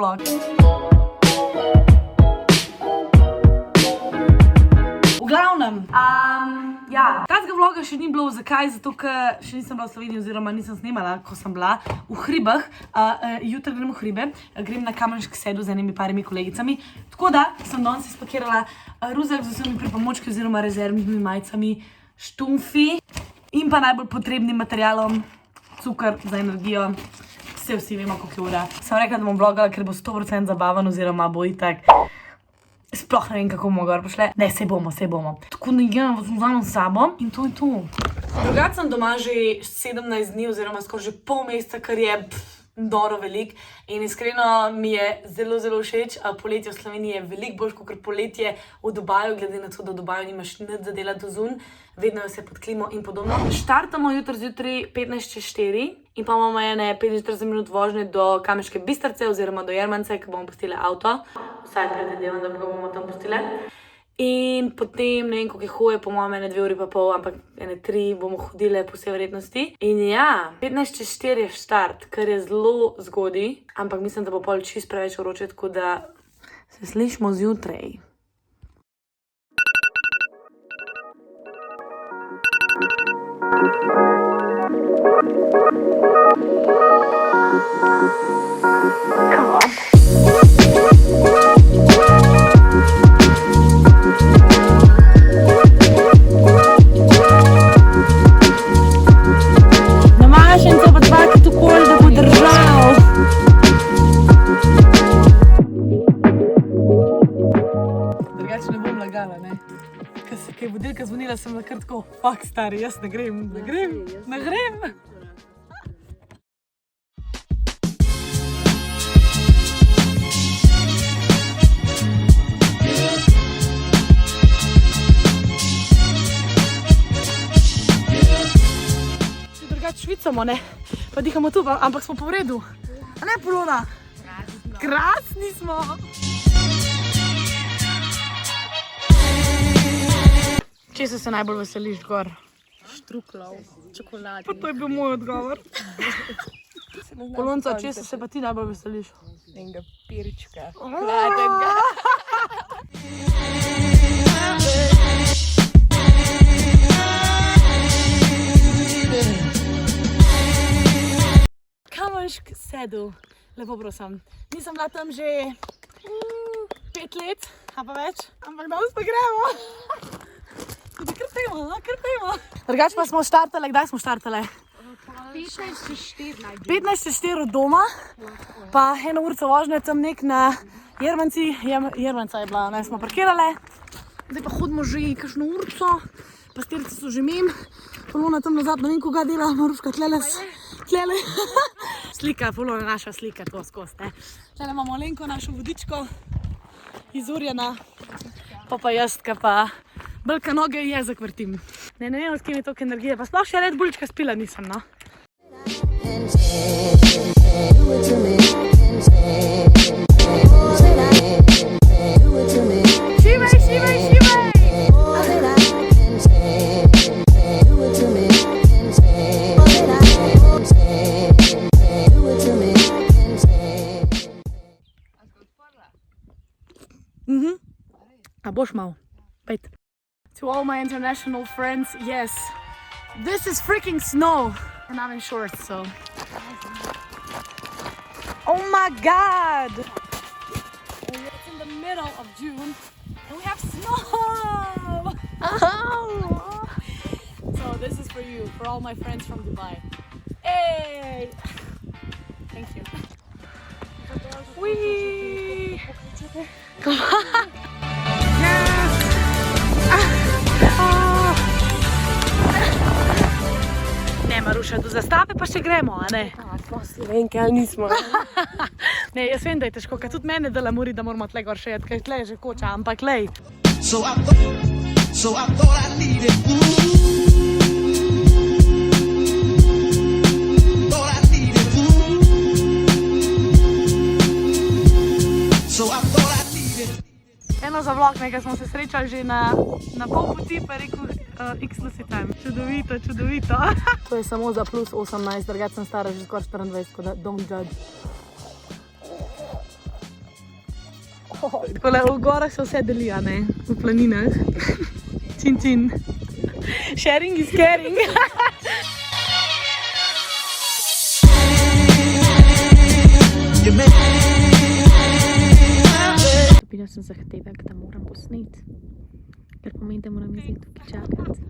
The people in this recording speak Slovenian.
vlog. V glavnem, tazga vloga še ni bilo, zakaj? Zato, ker še nisem bila v Sloveniji oziroma nisem snemala, ko sem bila v hribah. Jutri grem v hribe, grem na Kamenški sedel z enimi parimi kolegicami. Tako da sem danes izpakirala ruzak z vsemi pripomočki oziroma rezervnimi majicami, štumfi in pa najbolj potrebnim materialom, cukor za energijo. Vsi vemo, koliko je ura. Sem rekla, da bom vlogala, ker bo 100% zabaven oziroma bo itak. Sploh ne vem, kako bomo gor prišle. Ne, sej bomo. Tako da vzamem s sabo in to je to. Drugače sem doma že 17 dni oziroma skoraj že pol meseca, kar je noro velik. In iskreno mi je zelo všeč. Poletje v Sloveniji je veliko boljše kot poletje v Dubaju, glede na to, da v Dubaju nimaš nič za delati zunaj. Vedno je vse pod klimo in podobno. Štartamo jutri zjutraj 15:04 in pa imamo ene 45 minut vožnje do Kamenške Bistrice oziroma do Jermance, ko bomo pustili avto. Vsaj predvidevam, da ga bomo tam pustili. In potem, ne vem, koliko je hoje, po mojem, ene 2 uri pa pol, ampak ene 3 bomo hodile po vsej verjetnosti. In ja, 15:04 je štart, kar je zelo zgodaj, ampak mislim, da bo pol čist preveč vroče, tako da se slišimo zjutraj. Come on. Namašenca pa dvakrat okoli, da bo držal. Drugače ne bom lagala, ne? Kaj je vodilka zvonila, sem kar tako, fuck stari, jaz ne grem. Drugače švicamo, ne? Pa dihamo tu, ampak smo po vredu. A ne, Polona? Krasni smo. Česa se najbolj veseliš gor? Štruklov, čokoladi. Pa to je bil moj odgovor. Polonca, česa se pa ti najbolj veseliš? Enega pirčka. Hladnega. Kamenški sedel, lepo prosim. Nisem bila tam že 5 let, a pa več, ampak danes pa gremo. Kar pejmo. Drugače pa smo štartale, kdaj smo štartale? 15:04 od doma, pa eno urco vožnje tam nek na Jermanci, Jermanca je bila, ne, smo parkirale. Zdaj pa hodimo že kakšno urco, pastirci so že mim. Polona tam nazad, ne vem, koga dela, Maruška tlele. Slika, Polona, naša slika, to skozi, ne. Tlele imamo Alenko, našo vodičko, izurjena, pa jaz, pa Belka noge jezik vrtim. Ne vem, od kje mi toliko energije, pa sploh še Red Bullčka spila nisem, no. Šivaj! A boš mal? Pejt. To all my international friends, yes, this is freaking snow and I'm in shorts, so. Oh my God! It's in the middle of June and we have snow! Oh. So this is for you, for all my friends from Dubai. Hey! Thank you. Whee! Come on! Ne, Maruša, do zastave pa še gremo, a ne? Smo Slovenke, ali nismo? Ne, jaz vem, da je težko, kaj tudi mene dela mori, da moramo tle gor še jet, kaj tle je že koča, ampak lej. So I thought I needed Eno za vlog, nekaj smo se srečali že na pol poti, pa je rekel x nosi time. Čudovito. To je samo za plus 18, drugače sem stara že skoraj 24, tako da don't judge. Takole, v gorah se vse deli, a ne? V planinah. Čin, čin. Sharing is caring. Stopila sem zahtevek, da moram posneti, ker pomeni, da moram zdaj tukaj čakati.